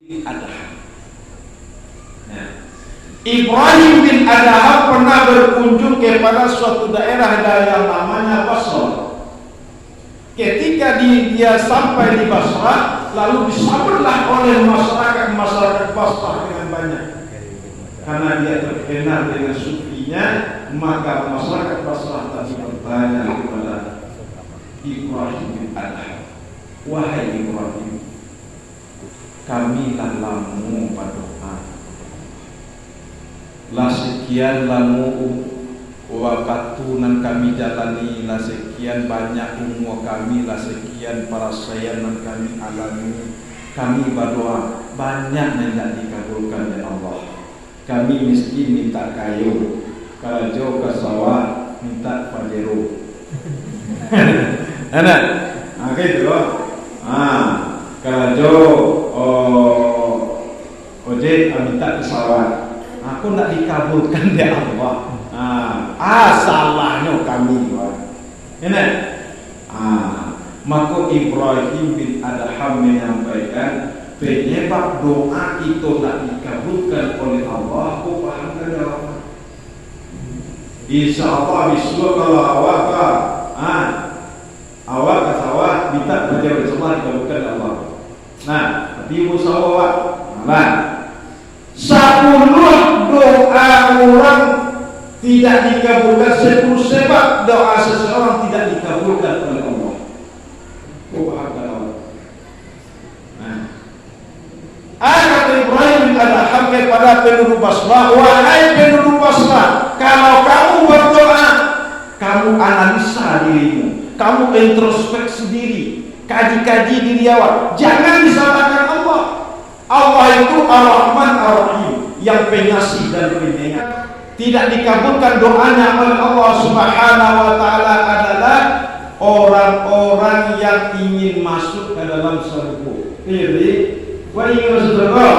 Adham. Nah, Ibrahim bin Adham pernah berkunjung kepada suatu daerah yang namanya Basra. Ketika dia sampai di Basra, lalu disambutlah oleh masyarakat Basra dengan banyak. Karena dia terkenal dengan sufinya, maka masyarakat Basra tadi bertanya kepada Ibrahim bin Adham, wahai Ibrahim, kami lah lamu berdoa, lah sekian lamu waktu nan kami jalani, lah sekian banyak umur kami, lah sekian para sayangan kami alami, kami berdoa banyak tidak dikabulkan ya Allah. Kami miskin minta kayu, kalau jauh ke sawah minta pajero. Enak, gitu loh. Kalau jauh ojek minta pesawat, aku nak dikabulkan ya Allah. Salahnya kami, enak. Maka Ibrahim bin Adham menyampaikan, penyebab doa itu tak dikabulkan oleh Allah, aku paham kan jawaban. Insya Allah bismillah kalau awak ke sawah minta menjawab semua dikabulkan Allah. Nah, tapi musawah, nah, 10 doa orang tidak dikabulkan, 10 sebab doa seseorang tidak dikabulkan oleh Allah. Aku paham kan Allah. Kata Ibrahim bin Adham kepada penduduk Basra, wahai penduduk Basra, kalau kamu berdoa, kamu analisa dirimu, kamu introspeksi diri, kaji-kaji diri awak, jangan disalahkan Allah. Allah itu Ar-Rahman Ar-Rahim, yang pengasih dan penyayang. Tidak dikabulkan doanya oleh Allah Subhanahu wa Ta'ala adalah orang-orang yang ingin masuk ke dalam surga. Wah ingin masuk surga,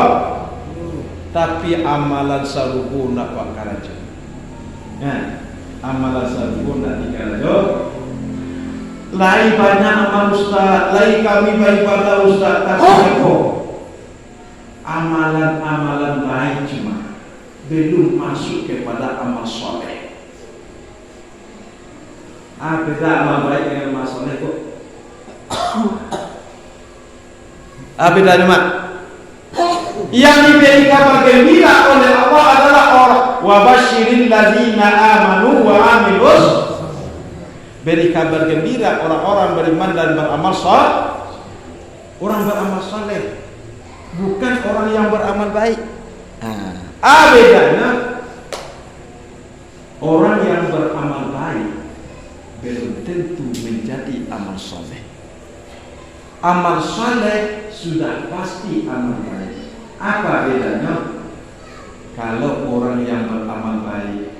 tapi amalan surga nak buat karajo. Amalan surga nak dikarajo. Lain banyak amal ustaz, lain kami baik pada ustaz, tapi amalan-amalan baik cuma belum masuk kepada amal soleh. Beda amal baik dengan amal soleh kok. Bedanya mak. Yang diberi kabar gembira oleh Allah adalah orang wabashirin ladzina amanu wa amilus. Beri kabar gembira orang-orang beriman dan beramal soleh. Orang beramal soleh, bukan orang yang beramal baik. Bedanya orang yang beramal baik belum tentu menjadi amal soleh. Amal soleh sudah pasti amal baik. Apa bedanya? Kalau orang yang beramal baik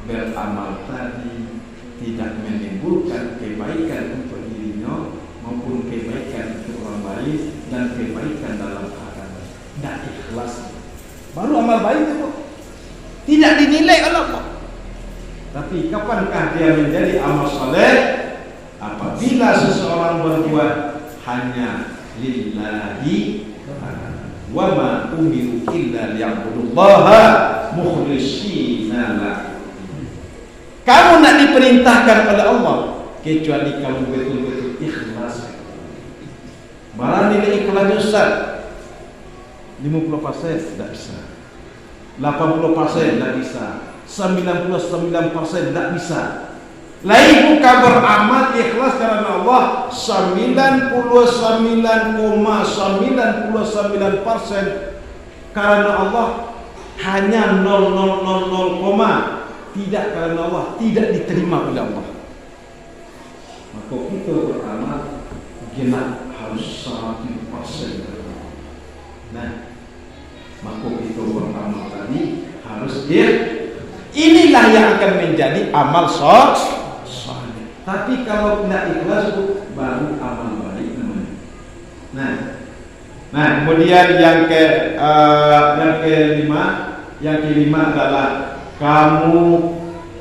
beramal tadi tidak menimbulkan kebaikan untuk dirinya maupun kebaikan untuk orang lain dan kebaikan dalam agama, tidak ikhlas, baru amal baik itu tidak dinilai oleh Allah. Tapi kapankah dia menjadi amal soleh? Apabila seseorang berbuat hanya lillahi wa ma umiru illa liya'budullaha mukhlishina lahu. Kamu nak diperintahkan oleh Allah kecuali kamu betul-betul ikhlas. Barang nilai ikhlas Ustaz 50% tidak bisa, 80% tidak bisa, 99% tidak bisa. Lain bukan beramal ikhlas karena Allah 99,99% karena Allah, hanya 0,000 tidak karena Allah, tidak diterima oleh Allah. Maka kita beramal genap harus 100%. Nah, maka kita beramal tadi harus inilah yang akan menjadi amal soleh. Tapi kalau tidak ikhlas baru amal baik namanya. Nah, kemudian yang kelima adalah kamu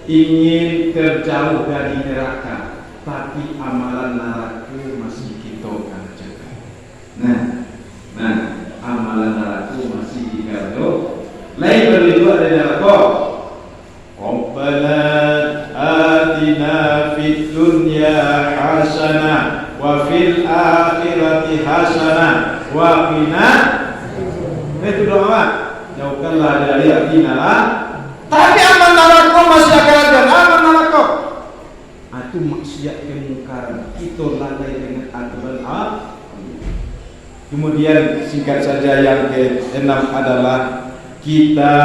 ingin terjauh dari neraka, tapi amalan neraka masih kita kerjakan. Nah, amalan neraka masih digardo. Lain berdua dari neraka. Rabbana atina fid dunya hasanah wa fil akhirati hasanah wa qina. Itu doa. Jauhkanlah dari atina lah. Tapi aman neraka masih akan ada. Aman neraka. Itu maksiat yang mungkar. Itu lalai dengan aturan Allah. Kemudian singkat saja yang keenam adalah kita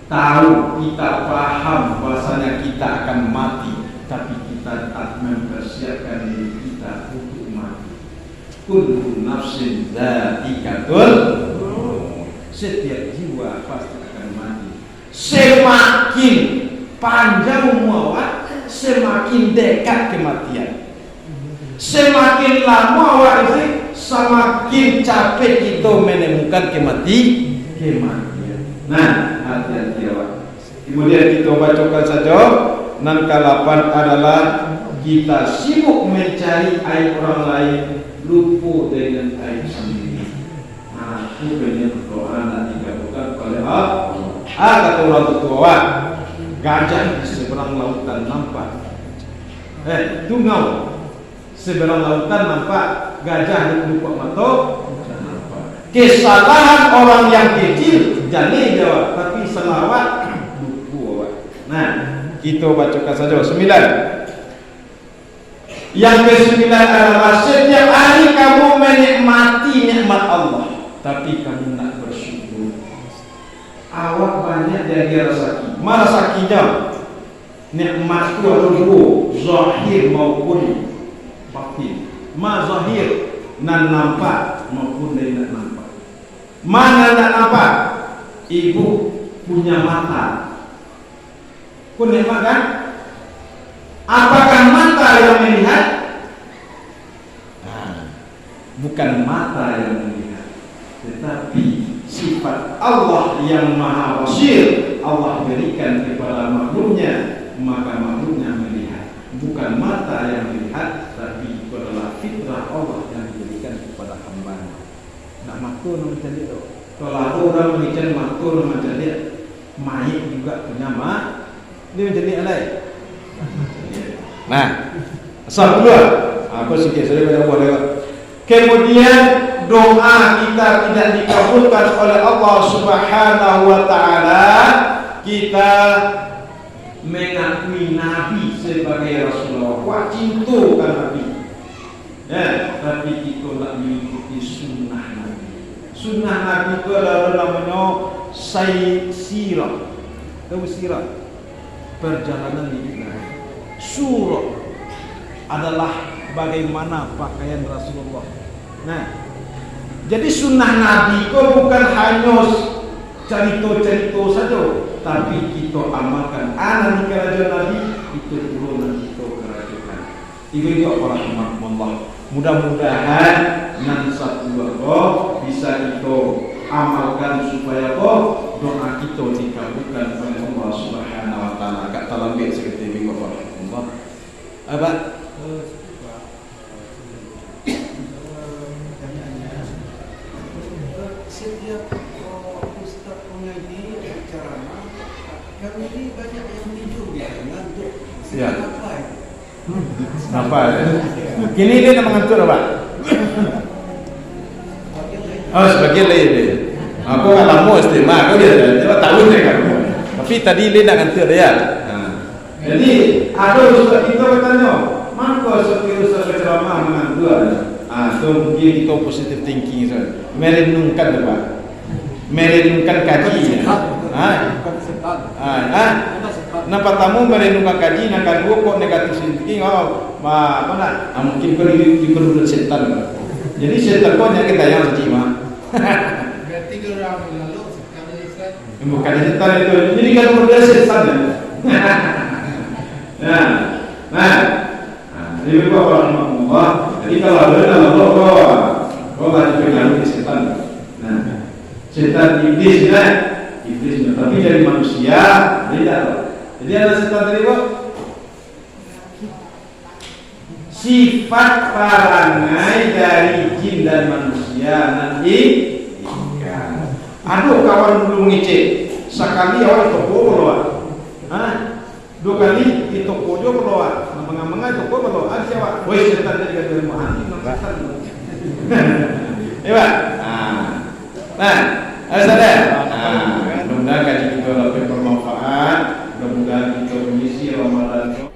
tahu, kita paham bahasanya kita akan mati, tapi kita tak mempersiapkan diri kita untuk mati. Kullu nafsin dha'iqatul maut. Setiap jiwa pasti akan mati. Semakin panjang umur, semakin dekat kematian. Semakin lama awak ini, semakin capek kita menemukan kematian. Nah, hati-hati awak. Kemudian kita bacakan saja. Nan ke-8 adalah kita sibuk mencari aib orang lain, lupa dengan aib sendiri. Nah, itu banyak berdoa nanti dikabulkan oleh Allah. Kata orang tua awak, gajah di seberang lautan nampak. Tungau seberang lautan nampak, gajah di lupa mata. Kesalahan orang yang kecil jadi jawab, tapi selawat lupa. Nah, kita bacakan saja 9. Yang ke-9 adalah setiap hari kamu menikmati nikmat Allah, tapi kamu nak bersyukur. Awak banyak jadi rasaki. Mana sakinya? Nikmat itu ada dua, zahir maupun batin. Ma zahir nan nampak maupun tidak nampak. Mana tak nampak? Ibu punya mata. Kau nampak kan? Apakah mata yang melihat? Bukan mata yang melihat, tetapi sifat Allah yang maha basir Allah berikan kepada makhluknya, maka makhluknya melihat. Bukan mata yang melihat, tapi itu adalah fitrah Allah yang diberikan kepada hamba. Nak makhluk macam dia. Kalau ada orang macam makhluk macam dia, mayat juga punya mak. Dia macam dia lain. Nah, asal dulu. Aku sikit saja banyak buat lewat. Kemudian doa kita tidak dikabulkan oleh Allah Subhanahu wa taala. Kita mengakui Nabi sebagai Rasulullah. Wah, cintakan Nabi. Ya, tapi kita tak mengikuti sunnah Nabi. Sunnah Nabi itu adalah namanya sirah. Tahu sirah? Perjalanan hidup Nabi. Surah adalah bagaimana pakaian Rasulullah. Nah, jadi sunnah Nabi itu bukan hanya cerita-cerita saja, tapi kita amalkan. Anak kerajaan Nabi itu turunan kita kerajaan. Itu juga para Allah. Mudah-mudahan nanti satu Allah bisa kita amalkan supaya doa kita dikabulkan oleh Allah Subhanahu wa taala. Kak talambik seperti ini kepada Allah. Apa? Setiap ustaz pengaji ceramah, kami ini banyak yang tidur ngantuk. Ya. Apa? Kini dia nak mengantuk apa? Oh, sebagian lain dia. Aku kan lama istimewa, kau dia tahu dia kan. Tapi tadi dia nak ngantuk dia. Jadi ada ustaz kita bertanya, maka setiap ustaz ceramah mengantuk? So mungkin kita positive thinking saja. Merenungkan apa? Merenungkan kaji. Nampak tamu merenungkan kaji, nak kedua kok negatif thinking. Mana? Mungkin kau diperlukan setan. Jadi setan kau yang kita yang suci mah. Berarti orang lalu sekarang Ustaz. Bukan setan itu. Jadi kalau berdua setan. Nah, ini bapak Allah. Jadi kalau ada kau lagi pengaruh di setan. Nah, setan iblis kan? Iblis, tapi dari manusia beda. Jadi ada setan tadi kok. Sifat perangai dari jin dan manusia. kasihanan ikan. Aduh kawan belum ngicip sekali awal itu loa. Dua kali itu kojo loa. Mengamang itu kojo loa. Aja wa. Woi setan jadi dari mahani setan. Iya. Nah, saudara. Mudah-mudahan kaji kita dapat bermanfaat. Mudah-mudahan kita mengisi Ramadan.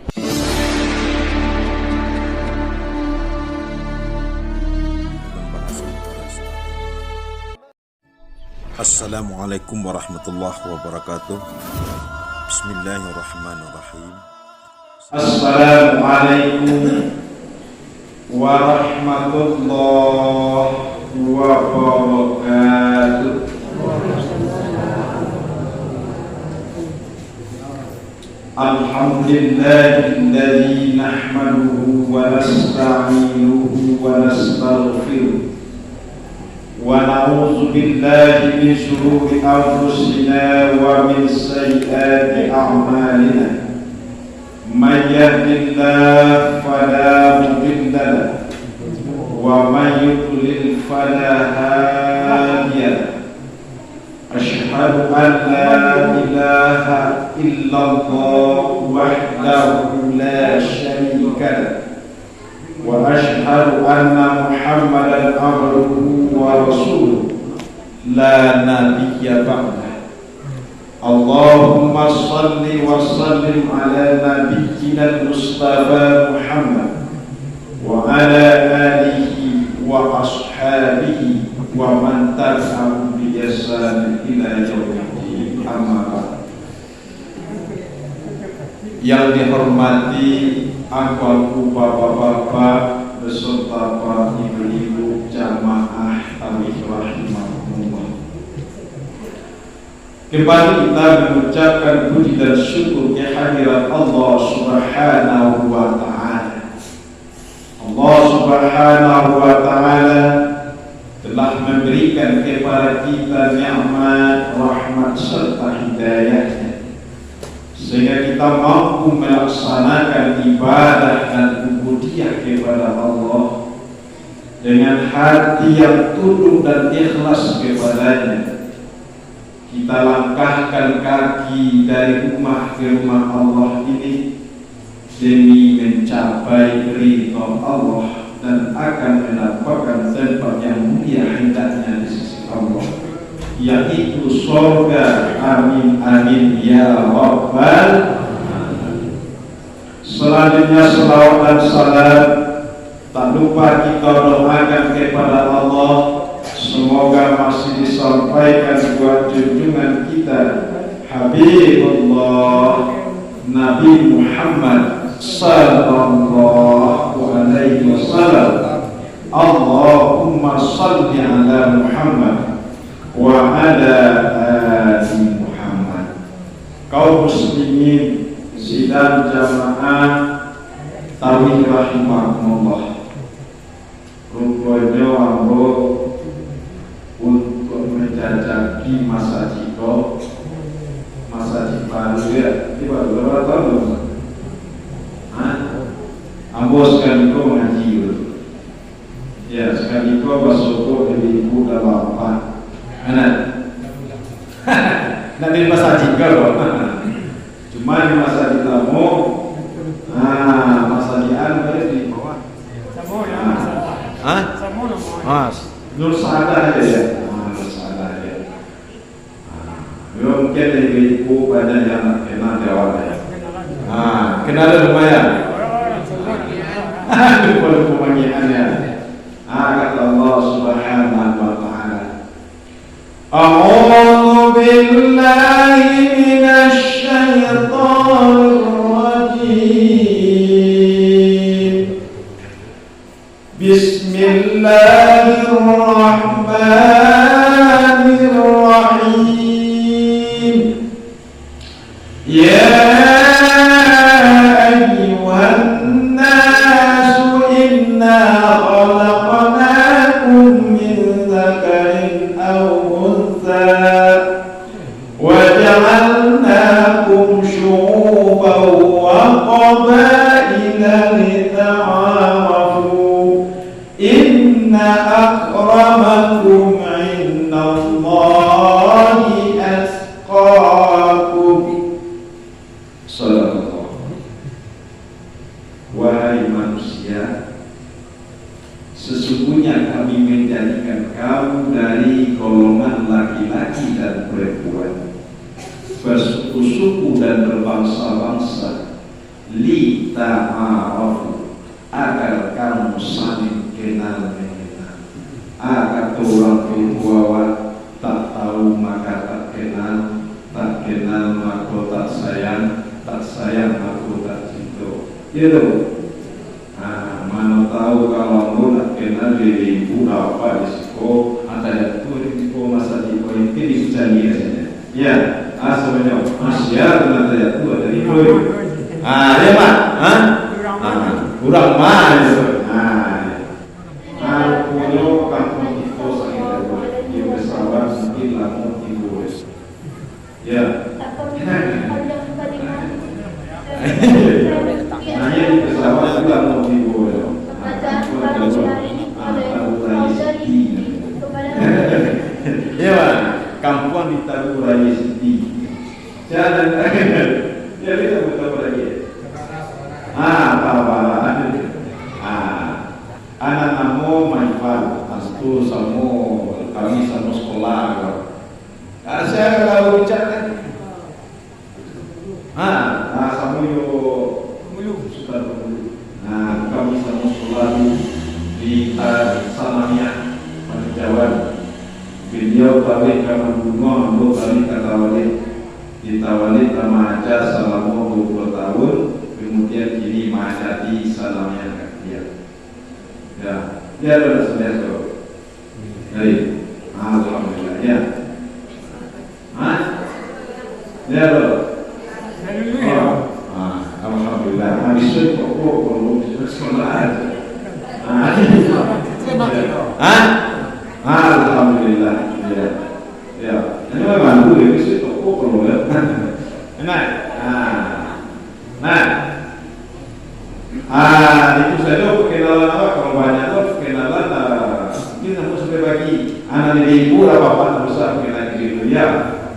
Assalamualaikum warahmatullahi wabarakatuh. Bismillahirrahmanirrahim. Assalamualaikum warahmatullahi wabarakatuh. Alhamdulillahilladzi nahmaduhu wa nasta'inuhu wa nastaghfiruh. ونعوذ بالله من شرور أنفسنا ومن سيئات أعمالنا من يهد الله فلا مضل له ومن يضلل فلا هادي له أشهد أن لا إله إلا الله وحده لا شريك له وأشهد أن محمدا عبده ورسوله لا نبي بعده. اللهم صل وسلم على نبينا المصطفى محمد وعلى آله وأصحابه ومن تبعهم بإحسان إلى يوم الدين. أما بعد. Yang dihormati aku bapak-bapak beserta para ibu-ibu jamaah tarawih rahimahumullah. Kembali kita mengucapkan puji dan syukur kehadirat Allah Subhanahu wa taala. Allah Subhanahu wa taala telah memberikan kepada kita nikmat, rahmat serta hidayah, sehingga kita mampu melaksanakan ibadah dan ubudiyah kepada Allah dengan hati yang tunduk dan ikhlas kepadanya. Kita langkahkan kaki dari rumah ke rumah Allah ini demi mencapai ridha Allah dan akan mendapatkan tempat yang mulia hendaknya di sisi Allah, yaitu surga. Amin amin ya rabbal alamin. Selanjutnya selawat dan salam tak lupa kita doakan kepada Allah, semoga masih disampaikan buat junjungan kita Habibullah Nabi Muhammad sallallahu alaihi wasallam. Allahumma salli ala Muhammad wa ala ali Muhammad. Kaum muslimin sidang jamaah tarawih rahimahumullah, rupanya ambo untuk menjajaki masa jiko baru ya, ini baru berapa tahun? Ambo sekali kau mengaji ya, sekali kau basoko dari ibu dan bapak anak nak di masjid kalau cuma di masjid tamu masjidan berada di bawah mas Nur Saada ya, Nur Saada ya. Mungkin dari ibu banyak yang kenal jawab ya. Kenal lumayan. Lupa pemanggilannya. Kata Allah Subhanahu wa taala, A'udzu billahi minasy syaithanir rajim. Bismillahirrahmanirrahim. Ya ayyuhan nasu inna khalaqnakum min dzakarin aw وجعلناكم شعوبا وقبائل لتعارفوا إن أكرمكم dari golongan laki-laki dan perempuan, bersuku-suku dan berbangsa-bangsa, li ta'arafu, agar kamu saling kenal mengenal. Agar orang tua tak tahu maka tak kenal maka tak sayang maka tak cinta. Gitu. Nah, mana tahu kalau aku nak kenal diri ibu apa risiko antara itu risiko masa di poin ini cari saja. Ya, sebenarnya masih ada itu ada di poin. Ya mak, kurang mah itu. Punya kampung itu sangat di pesawat mungkin langsung tidur. Ya. Hanya di pesawat juga mau tidur. Ya, kampung di Taru Raya Siti. Jangan, ya kita betul lagi. Anak namo manfaat, astu samo kami sama sekolah. Saya kalau bicara, sama yo suka dulu. Kami sama sekolah di Samania, Jawa. Beliau balik karena bunga, ambil balik kata wali, ditawali sama aja selama 20 tahun, kemudian kini menjadi salamnya dia. Ya, dia adalah saudara. Baik, alhamdulillah ya. Ya loh. Alhamdulillah. Habis itu kalau sekolah aja. Alhamdulillah. Ya. Ini memang dulu habis itu kalau ya. Itu saja perkenalan apa? Kalau banyak tuh perkenalan kita harus berbagi. Anak dari ibu apa besar perkenalan diri ya.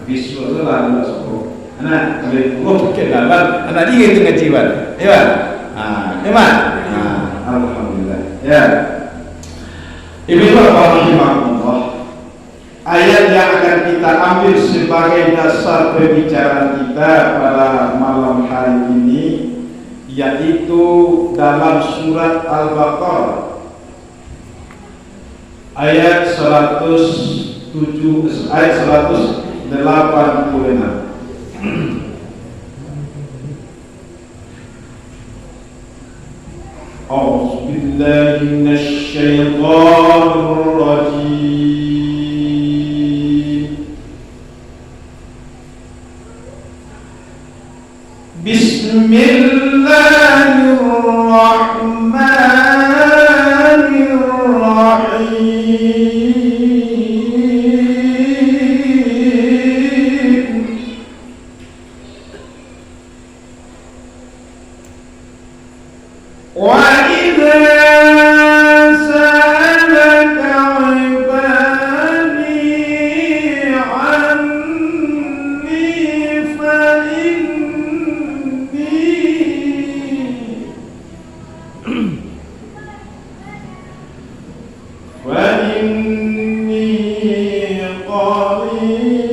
Visual itu lah nggak sokong. Anak dari ibu perkenalan. Anak dia itu kecilan. Ya. Emang. Alhamdulillah. Ya. Ini Allah. Ayat yang akan kita ambil sebagai dasar pembicaraan kita pada malam hari ini, yaitu dalam surat Al-Baqarah ayat 186. A'udzu billahi minasy syaithanir rajim. Bismillahirrahmanirrahim. Wa idza sa'alaka 'ibadi 'anni فإني قريب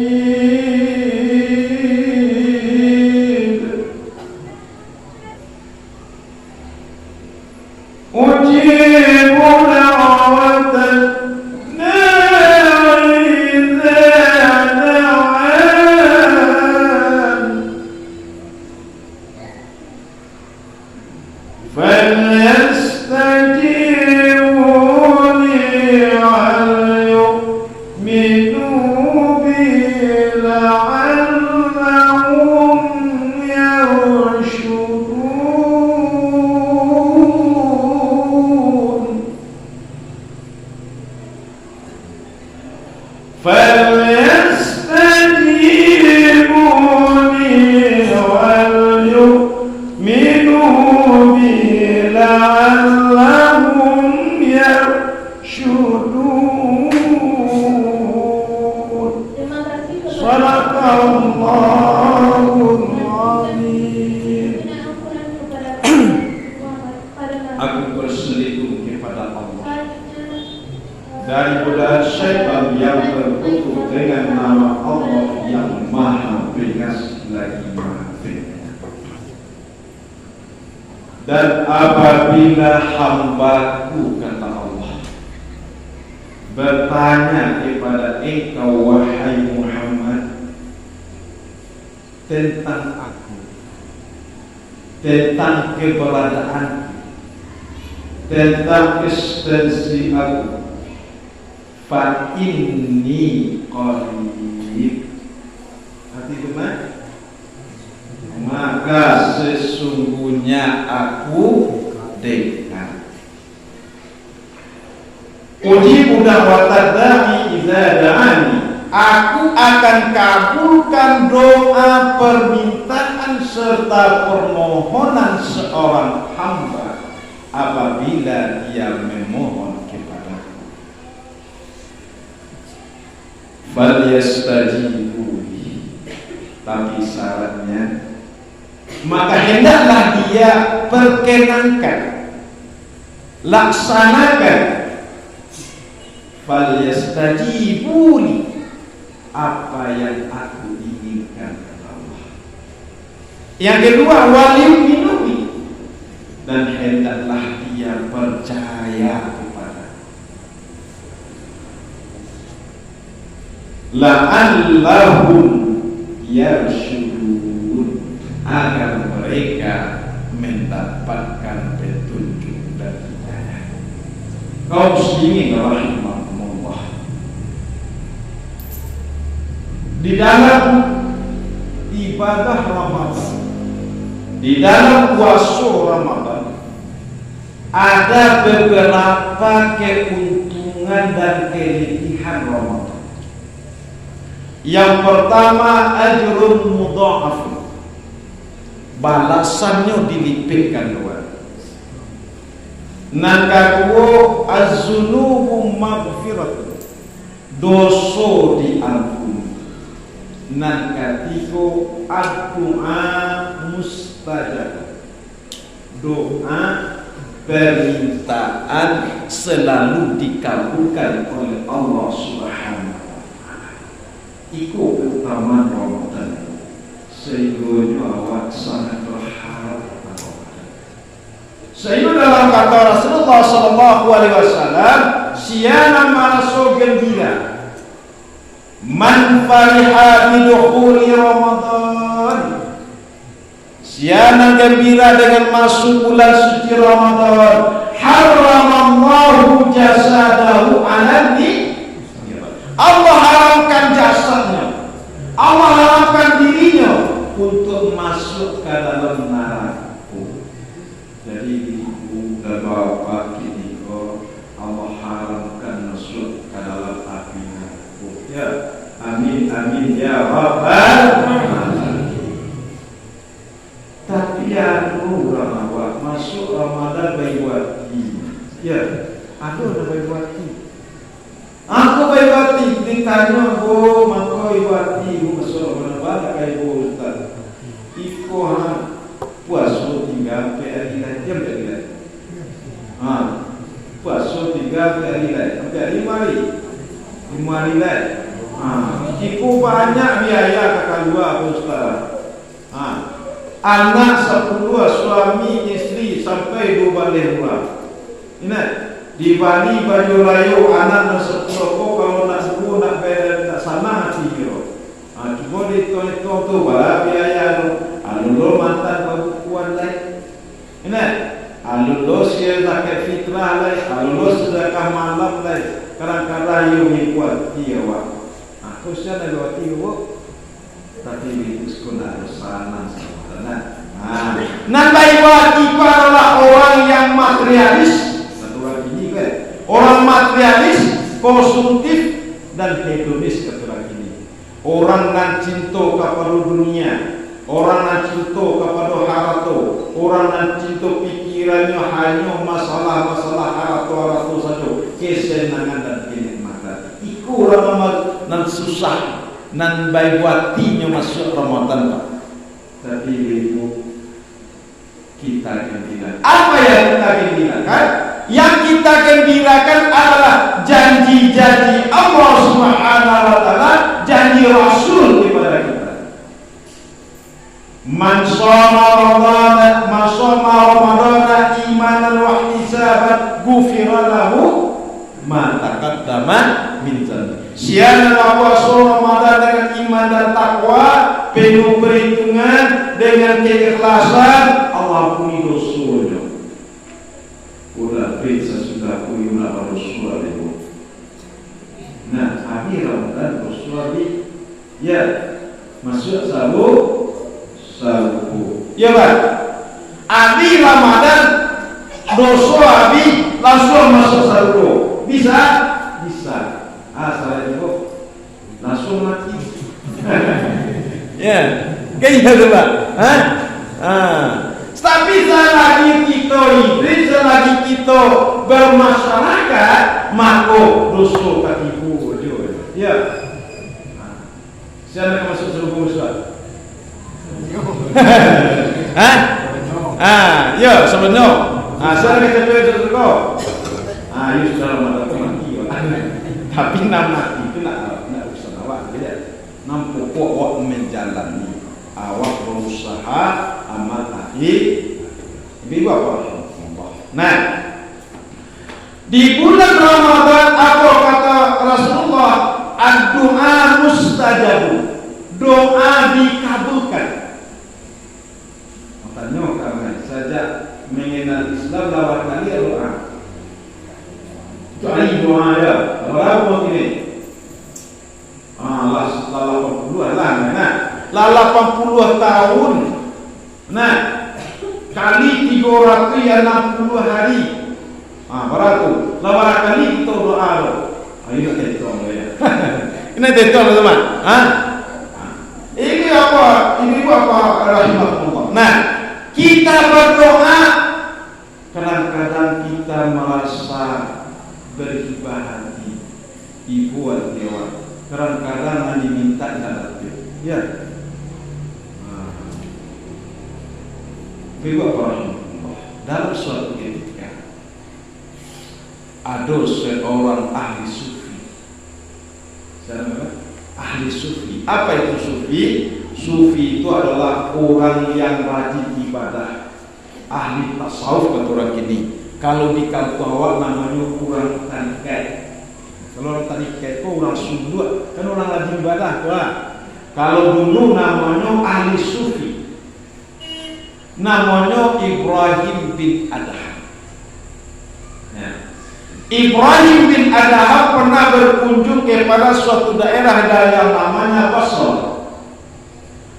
أجيب دعوة الداع إذا دعان فليستجيبوا لي وليؤمنوا بي لعلهم يرشدون فليستجيبوا لي وليؤمنوا بي لعلهم يرشدون. Sadaqallahul Azim. Aku berselingkuh kepada Allah daripada syaitan yang tertutup dengan nama Allah yang Maha Pengasih lagi Maha Penyayang. Dan apabila hambaku, kata Allah, bertanya kepada engkau wahai Muhammad tentang aku, tentang keberadaanku, tentang eksistensi aku, fa inni qarib, hati teman, maka sesungguhnya aku dekat. Ujibu da'watad da'i idza da'ani, aku akan kabulkan doa, permintaan serta permohonan seorang hamba apabila dia memohon kepadaku. Falyastajibuli, tapi syaratnya, maka hendaklah dia perkenankan, laksanakan. Falyastajibuli, apa yang aku inginkan kata Allah. Yang kedua, waliyu'minuni, dan hendaklah dia percaya kepada la'allahum yarsyudun, agar mereka mendapatkan petunjuk dan hidayah. Kaum muslimin rahimahumullah, di dalam ibadah Ramadan, di dalam puasa Ramadan, ada beberapa keuntungan dan kelebihan Ramadan. Yang pertama, ajrun mudha'af, balasannya dilipatkan dua. Yang kedua, az-zunubu maghfiratun, dosa diampuni. Yang ketiga, ad-du'a mustajab, doa permintaan selalu dikabulkan oleh Allah Subhanahu wa ta'ala. Iku keutamaan Ramadan, sehingga awak sangat berharap pada Ramadan. Sehingga dalam kata Rasulullah SAW, siana masuk gembira, man fariha bidukhuli Ramadan, siana gembira dengan masuk bulan suci Ramadan, haramallahu jasadahu alani, Allah haramkan jasadnya, Allah haramkan dirinya untuk masuk ke dalam neraka. Jadi ibu dan bapak ini, Allah haramkan masuk ke dalam api neraka. Ya, amin amin ya rabbal alamin. Tapi ya orang awak masuk Ramadan baik-baik. Ya, ada baik-baik. Aku baik-baik ditanya, "Oh, maka baik-baik masuk Ramadan kayak Ustaz." Iko puasa 3 hari jam tak ada. Puasa 3 hari sampai 5 hari. 5 hari lagi. Iko banyak biaya kakak dua Ustaz. Anak 10, suami istri sampai 2 balik rumah. Ingat, di Bali baju rayu anak 10 kalau nak subuh nak bayar tak sama hati kira. Cuma dihitung tu biaya alul mantan perempuan lain. Ingat, alul sia zakat fitrah lain, alul sedekah malam lain. Kadang-kadang you buat dia awak. Aku sia nak buat dia awak. Tapi itu sekolah sana. Nampai buat adalah orang yang materialis. Satu lagi ini kan, orang materialis, konsumtif dan hedonis kepada ini. Orang yang cinta kepada dunia, orang yang cinta kepada harta, orang yang cinta pikirannya hanya masalah-masalah harta saja, kesenangan dan kenikmatan. Iku orang yang susah, nan baik buatinya masuk Ramadan, Pak. Tapi ibu kita gembira. Apa yang kita gembirakan? Yang kita gembirakan adalah janji-janji Allah Subhanahu wa taala, janji Rasul kepada kita. Man shoma Ramadana imanan wa ihtisaban ghufira lahu ma taqaddama min dhanbi. Siapa yang puasa Ramadan dengan iman dan takwa, penuh perhitungan, dengan keikhlasan, Allah ampuni dosanya. Ulah bisa sudah kuyuna Rasulullah itu. Nah, akhir Ramadan Rasulullah ya masuk sabu. Ya Pak. Abi Ramadan dosa abi langsung masuk sabu. Bisa? Bisa. Saya itu langsung mati. Ya, kayak gitu Pak. Tapi selagi kita bermasyarakat, maka dosa ketipu. Ya. Siapa masuk surga Ustaz? Ya sebenarnya. Saya kita belajar surga. Ayo sudah mati. Tapi nama itu nak usah awak beda. Nam pokok awak menjalani, awak berusaha amal akhir. Ibu apa? Nah, di bulan Ramadan apa kata Rasulullah? Ad-du'a mustajabu. Doa dikabulkan. Makanya karena saja mengenal Islam lewat kali doa. Cari doa ya. Berapa ini? Lah 80 lah. Lah 80 tahun. Nah, kali 360 hari. Berapa? Lah kali kita doa lo. Ayo kita doa ya. Ini betul teman. Ini apa? Ini apa rahmatullah. Nah, kita berdoa kadang-kadang kita merasa berhibah hati, dibuat dewa. Kadang-kadang diminta tidak ada. Ya. Ibu apa? Dalam suatu ketika ada seorang ahli sufi. Ahli sufi. Apa itu sufi? Sufi itu adalah orang yang rajin ibadah. Ahli tasawuf kata orang ini. Kalau di kampung awak namanya orang tarikat. Kalau orang tarikat itu orang sunduk, kan orang rajin ibadah. Kalau dulu namanya ahli sufi, namanya Ibrahim bin Adham. Ibrahim bin Adham pernah berkunjung kepada suatu daerah yang namanya Basra.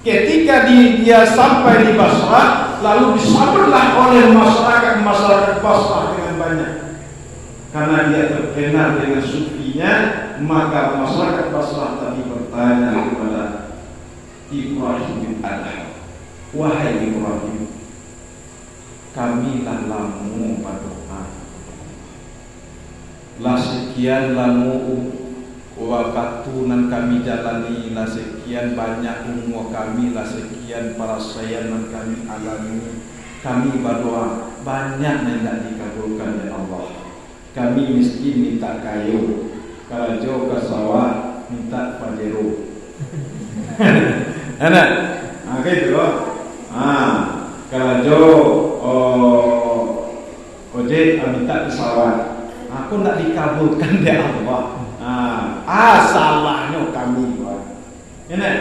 Ketika dia sampai di Basra, lalu disambutlah oleh masyarakat Basra dengan banyak. Karena dia terkenal dengan sufinya, maka masyarakat Basra tadi bertanya kepada Ibrahim bin Adham, wahai Ibrahim, kami lah lamu berdoa, lah sekian lamu waktu nan kami jalani, lah sekian banyak umur kami, lah sekian para sayangan kami alami, kami berdoa banyak tidak dikabulkan ya Allah. Kami miskin minta kayu, kalau jauh ke sawah minta pajero. Enak, gitu loh. Kalau jauh ojek minta ke sawah, aku tidak dikabulkan ya Allah. Salahnya kami buat. Enak.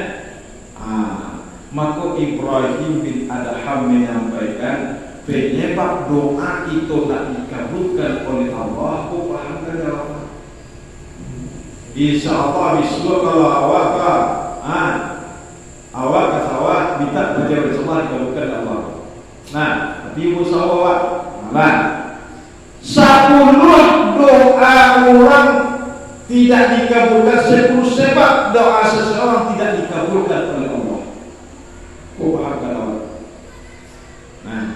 Maka Ibrahim bin Adham menyampaikan, penyebab doa itu tak dikabulkan oleh Allah. Kau fahamkan jawaban? Insya Allah bismillah kalau awak ke sawah minta belajar bersama dikabulkan Allah. Nah, tapi ibu sawah, 10 doa orang tidak dikabulkan, 10 sebab doa seseorang tidak dikabulkan oleh Allah. Kau fahamkan Allah? Nah,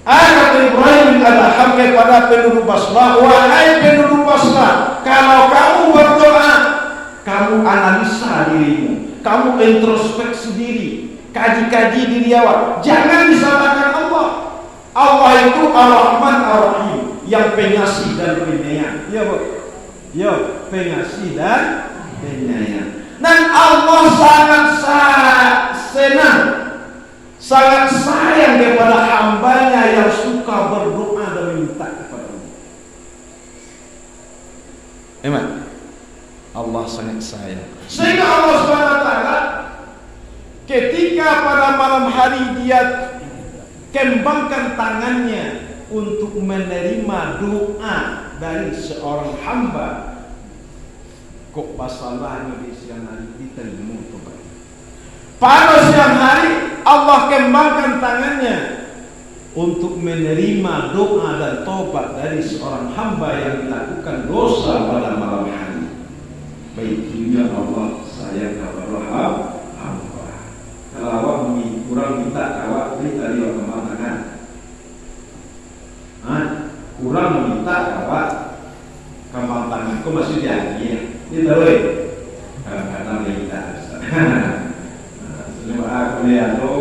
ayat Ibrahim bin Adham kepada penduduk Basra, wahai penduduk Basra, kalau kamu berdoa, kamu analisa dirimu, kamu introspeksi diri, kaji-kaji diri awak, jangan disalahkan Allah. Allah itu Ar-Rahman Ar-Rahim, yang pengasih dan penyayang. Ya, Bu. Ya, pengasih dan penyayang. Dan Allah sangat senang, sangat sayang kepada hambanya yang suka berdoa dan meminta kepada Allah. Emang Allah sangat sayang. Sehingga Allah SWT ketika pada malam hari dia kembangkan tangannya untuk menerima doa dari seorang hamba, kok masalahnya di siang hari diterima tobat. Pada siang hari Allah kembangkan tangannya untuk menerima doa dan tobat dari seorang hamba yang melakukan dosa pada malam hari. Baiknya Allah sayang kepada hamba. Kalau awak kurang minta, awak beri tadi awak kemana? Kurang meminta awak kembang tangan. Kau masih janji ya? Ini tahu ya? Karena minta. Selama aku lihat tu,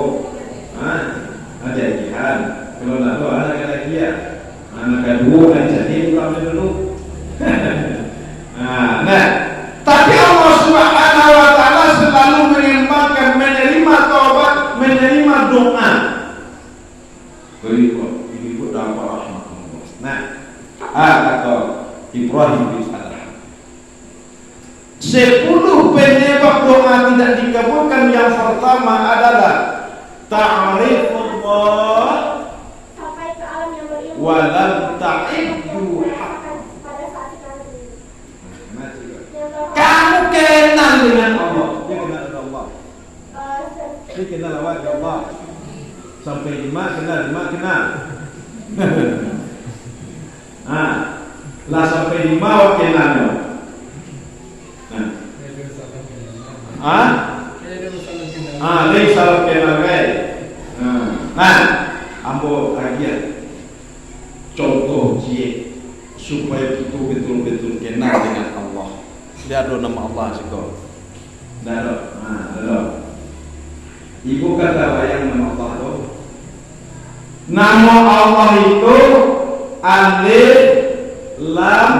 ada ikan. Kalau nak tu anak lagi ya, anak kedua dan jadi pulang dulu. Nah, tapi Allah Subhanahu Wa Taala selalu mengembangkan menerima taubat, menerima doa. Berikut dalam rahmat Allah. Nah, kata Ibrahim bin Adham, 10 penyebab doa tidak dikabulkan. Yang pertama adalah ta'rifullah sampai ke alam yang berilmu walam ta'ibdu haq. Kamu kenal dengan Allah. Dia kenal dengan Allah. Dia kenal dengan Allah. Sampai 5 kenal. Lah sampai 5 kenalnya. Lain salah kenal guys. Ambo lagi contoh je supaya kita betul-betul kenal dengan Allah. Dia ada nama Allah juga. Ada. Ibu kata bayang nama Allah tu. Nama Allah itu Alif Lam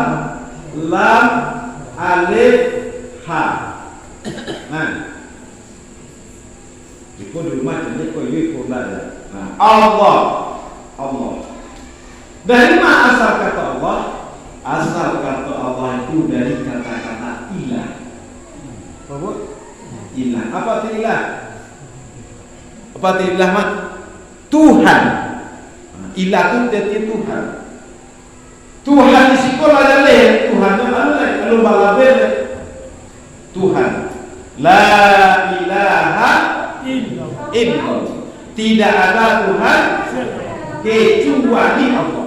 Alif Ha. Jika di rumah jadi kau ikut dah. Allah. Dari mana asal kata Allah? Asal kata Allah itu dari kata-kata ilah. Apa? Ilah. Apa itu ilah? Apa itu ilah mak? Tuhan. Ilah itu jadi Tuhan. Tuhan di sekolah ada Tuhannya ada kalau balabel Tuhan. La ilaha illallah. Tidak ada Tuhan kecuali Allah.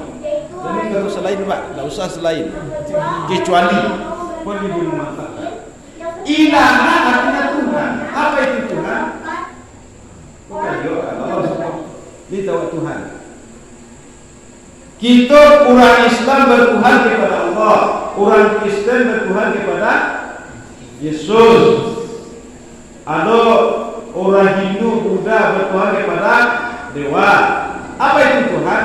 Jadi kalau selain Pak, tidak usah selain. Kecuali pun ibu mengatakan ilah artinya Tuhan. Apa itu Tuhan? Bukan Allah. Ini tahu Tuhan. Kita orang Islam bertuhan kepada Allah, orang Kristen bertuhan kepada Yesus. Ada orang Hindu, Buddha bertuhan kepada dewa. Apa itu Tuhan?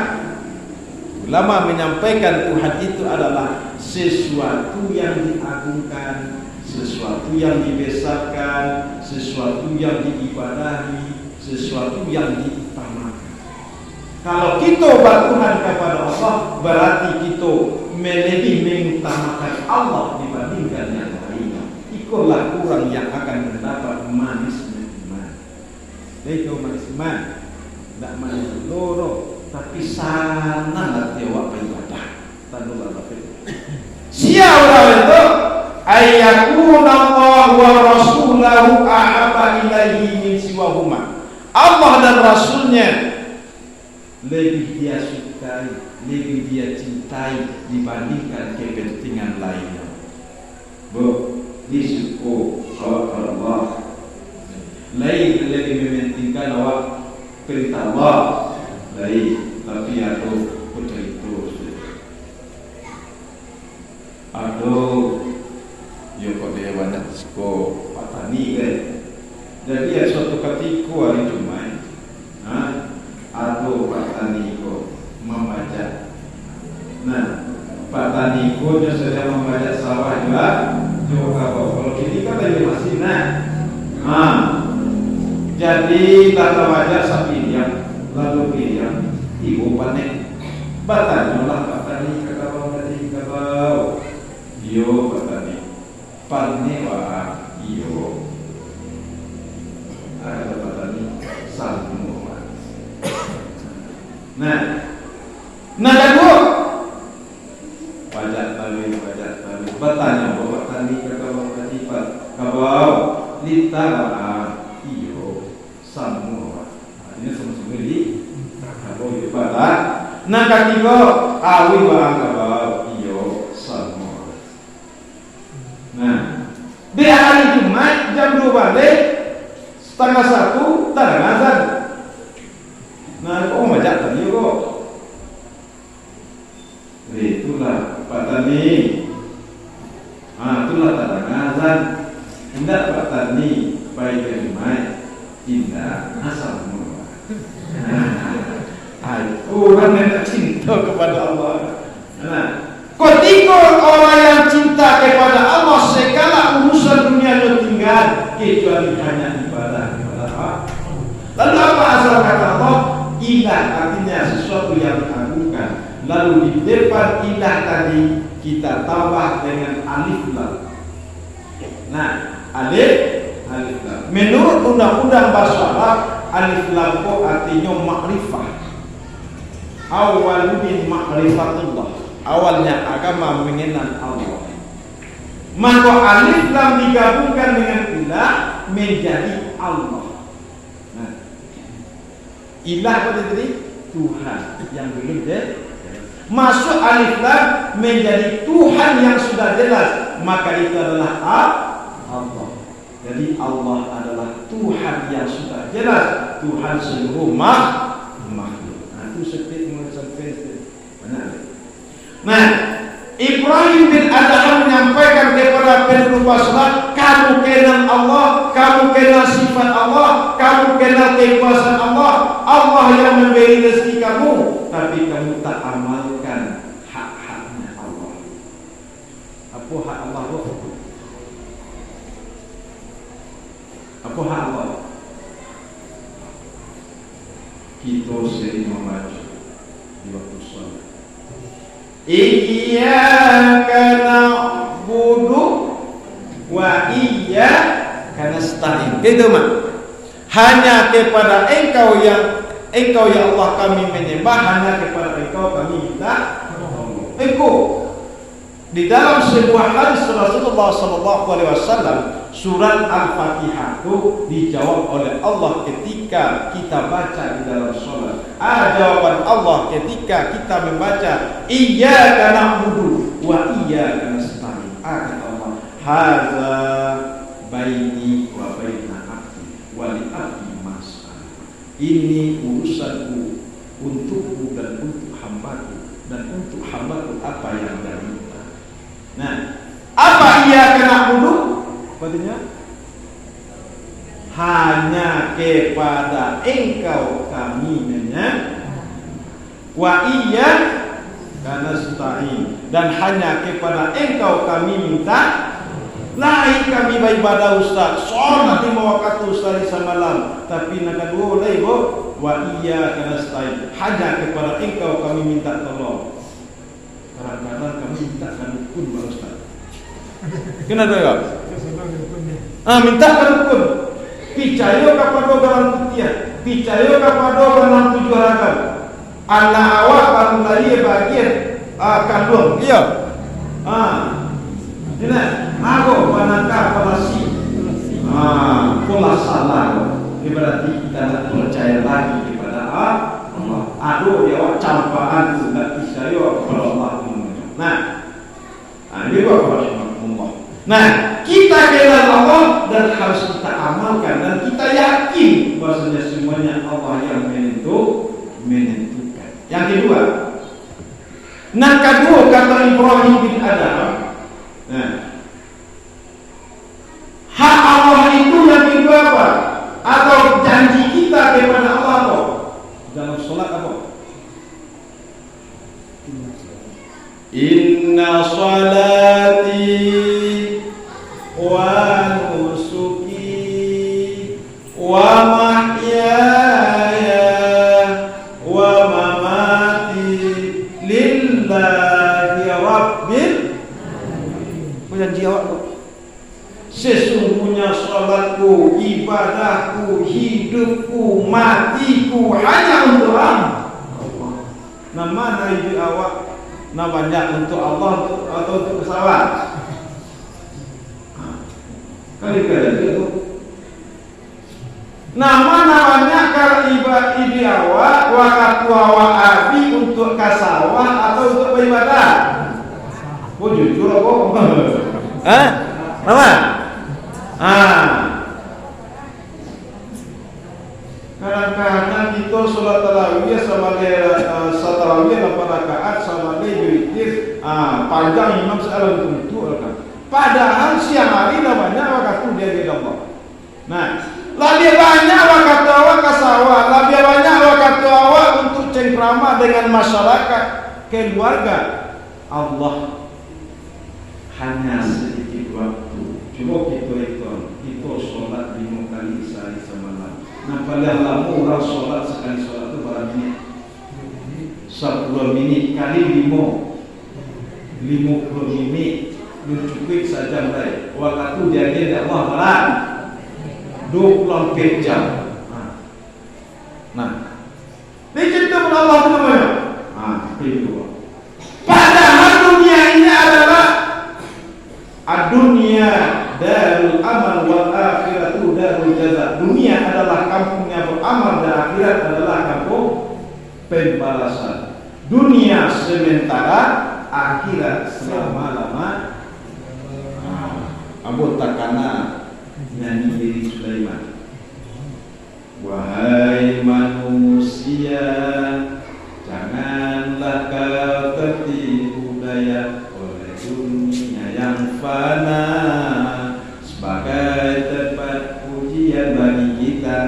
Ulama menyampaikan Tuhan itu adalah sesuatu yang diagungkan, sesuatu yang dibesarkan, sesuatu yang diibadahi, sesuatu yang diutamakan. Kalau kita bertuhan kepada Allah, berarti kita lebih mengutamakan Allah dibandingkan yang lainnya. Itulah orang yang akan mendapat manis iman. Itu manis iman. Tidak manis loro, tapi sangat dewa ibadah. Tanpa lapis. Siapa itu? Ayyakuna Allah wa Rasulahu ahabba ilaihi min siwahuma. Allah dan Rasulnya lebih dia sukai, lebih dia cintai dibandingkan kepentingan lainnya. Disuku Allah lain lebih mementingkan awak perintah Allah lain, tapi aku itu yo kok dia wadah suku patani kan. Jadi ya suatu ketika hari Jumat atau petani itu membaca. Nah, ikutnya saja membaca sawah juga kalau ini kan lagi masih jadi kata wajar sapi yang lalu yang ibu panen batanya lah batani kakak tadi kakak iyo batani panen wah iyo ada batani salmu nah kedua pajak tali batanya bawa tani kakak tadi kabau lita iyo salmu ini sama-sama di kalau itu pada ketiga awi barang kabau iyo salmu di hari Jumat jam 2 balik setengah 1 tak ada azan. Kok baca tadi kok? Itulah Pak Tani. Itulah tak ada azan. Tidak Pak Tani baik Jumat tidak asal semua. Orang yang cinta kepada Allah. Ketika orang yang cinta kepada Allah, segala urusan dunia itu tinggal kecuali hanya ibadah kepada Allah. Lalu apa asal kata Allah? Ilah artinya sesuatu yang diagungkan. Lalu di depan ilah tadi kita tambah dengan alif lam. Alif lam. Menurut undang-undang bahasa Arab, alif lam itu artinya makrifah. Awal min makrifatullah. Awalnya agama mengenal Allah. Maka alif lam digabungkan dengan ilah menjadi Allah. Ilah apa tadi? Tuhan yang belum masuk alif lam menjadi Tuhan yang sudah jelas, maka itu adalah Allah. Jadi Allah adalah Tuhan yang sudah jelas, Tuhan seluruh makhluk. Itu statement sampai benar. Ibrahim bin Adham menyampaikan kepada penduduk Basrah, kamu kenal Allah, kamu kenal sifat Allah, kamu kenal kekuasaan Allah, Allah yang memberi rezeki kamu, tapi kamu tak amalkan hak-haknya Allah. Apa hak Allah? Apa hak Allah? Kita sering membaca di waktu sholat. Iyyaka na'budu wa iyyaka nasta'in. Gitu mak. Hanya kepada Engkau ya Allah kami menyembah, hanya kepada Engkau kami minta tolong. Di dalam sebuah hadis Rasulullah SAW, surat Al-Fatihah itu dijawab oleh Allah ketika kita baca di dalam sholat. Jawaban Allah ketika kita membaca Iyyaka na'budu wa iyyaka nasta'in. Kata Allah, hadza baini wa baina abdi wa li abdi mas'al. Ini urusanku untukku dan untuk hambaku, dan untuk hambaku apa yang dia minta. Apa Iyyaka na'budu? Artinya hanya kepada Engkau kami menyembah, wa iyyaka nasta'in, dan hanya kepada Engkau kami minta. Lain kami beribadah Ustaz, sholat 5 waktu sehari semalam, tapi nak kedua lain wa iyyaka nasta'in, hanya kepada Engkau kami minta tolong. Kadang-kadang kami minta dukun Pak Ustaz. Kenapa ya? Minta dukun. Picayo kepada orang putian, picayo kepada orang 7 ragam. Anak awak baru tadi bagian kandung, iya. Ini aku panangka palasi. Pola salah. Ini berarti kita tak percaya lagi kepada Allah. Aduh ya campaan sudah picayo kepada Allah. Ini Allah. Kita kenal Allah dan harus kita amalkan, dan kita yakin bahwasanya semuanya Allah yang menentukan. Yang kedua, kata Ibrahim bin Adham, hak Allah itu yang kedua apa? Atau janji kita kepada Allah apa? Dalam sholat apa? Inna nusuki wa mahyaya wa mamati lillahi rabbil alamin. Sesungguhnya salatku, ibadahku, hidupku, matiku hanya untuk Allah. Nah, mana ibu awak? Nah, banyak untuk Allah atau untuk pesawat? Kali-kali itu. Nah, mana banyak kalau ibu awak, waktu awak abi untuk kasawah atau untuk beribadah? Oh jujur aku. Hah? Apa? Kadang-kadang kita sholat tarawih sama tarawih 8 rakaat sama witir panjang imam sealam tentu kan. Padahal siang hari dah banyak waktu dia di Allah. Nah, lebih banyak waktu awak kasawah, lebih banyak waktu awak untuk cengkrama dengan masyarakat, keluarga. Allah hanya sedikit waktu. Coba kita hitung, kita sholat 5 kali sehari semalam. Nah, padahal orang sholat sekali sholat itu berapa menit? 10 menit kali 50 menit. Cukup saja mulai. Waktu dia tidak Allah barat 24 jam. Nah, diciptakan Allah itu namanya. Itu. Padahal dunia ini adalah dunia darul amal wal akhiratu darul jaza. Dunia adalah kampungnya beramal dan akhirat adalah kampung pembalasan. Dunia sementara, akhirat selama-lama. Abu takana nyanyi diri Sulaiman. Wahai manusia, janganlah kau tertipu daya oleh dunia yang fana sebagai tempat ujian bagi kita.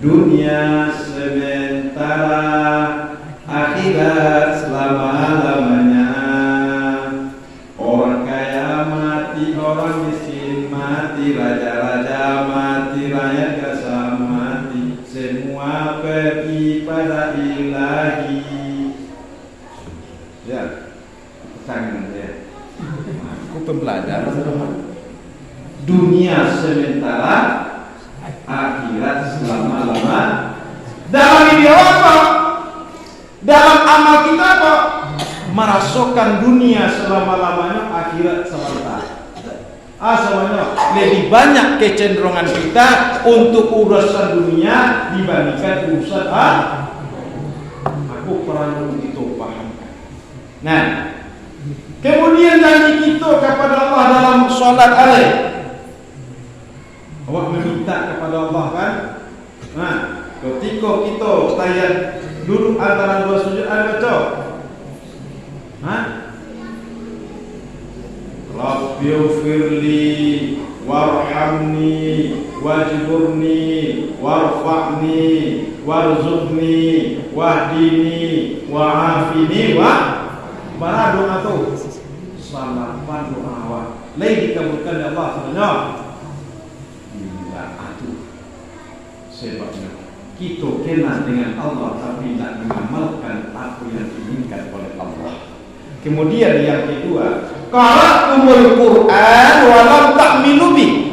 Dunia sementara, akhirat selama-lamanya. Orang kaya mati, orang miskin mati, raja-raja mati, rakyat biasa mati, semua pergi pada ilahi. Ya, tangan ya. Aku pembelajar. Dunia sementara, akhirat selama-lama. Dalam ini apa? Dalam amal kita apa? Merasakan dunia selama-lamanya, akhirat sementara. Semuanya lebih banyak kecenderungan kita untuk urusan dunia dibandingkan urusan aku perlu itu pahamkan. Nah, kemudian janji kita kepada Allah dalam sholat alaih. Awak meminta kepada Allah kan? Nah, ketika kita tayang duduk antara dua sujud ada baca. Rabbighfirli warhamni wajburni warfa'ni warzuqni wahdini wa'afini wa baradu atau salapan doa awak lain dikabulkan Allah sebenarnya. Bila atuh sebabnya kita kenal dengan Allah tapi tidak mengamalkan apa yang diinginkan oleh Allah. Kemudian yang kedua, qara'tumul Qur'an wa lam ta'minu bi.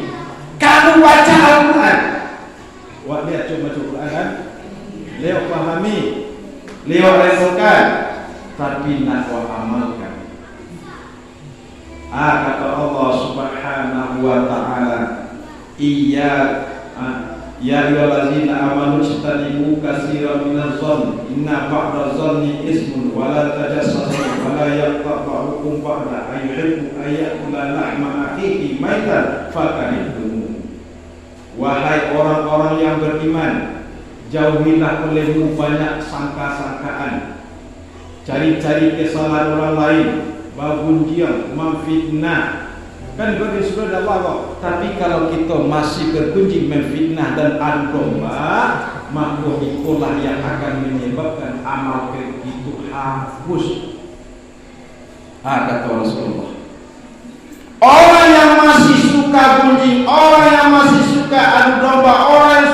Kamu baca Al-Qur'an. Wah, lihat coba Al-Qur'an kan? Leo pahami, Leo renungkan, tapi nak amalkan. Kata Allah Subhanahu wa ta'ala, ya ayyuhallazina amanu ijtanibu katsiran minadh-dhanni inna ba'dadh-dhanni ismun wa la tajassasu wa la yaqta' ba'dukum ba'da ayyuhibbu ayyakula lahma akhihi maitan fakarihtum. Wahai orang-orang yang beriman, jauhilah olehmu banyak sangka-sangkaan, cari-cari kesalahan orang lain, babunjian, memfitnah. Kan bagi surah Allah kok. Tapi kalau kita masih berkunjung memfitnah dan adu domba, maka itulah yang akan menyebabkan amal itu hapus. Kata Rasulullah, orang yang masih suka gunjing, orang yang masih suka adu domba, orang yang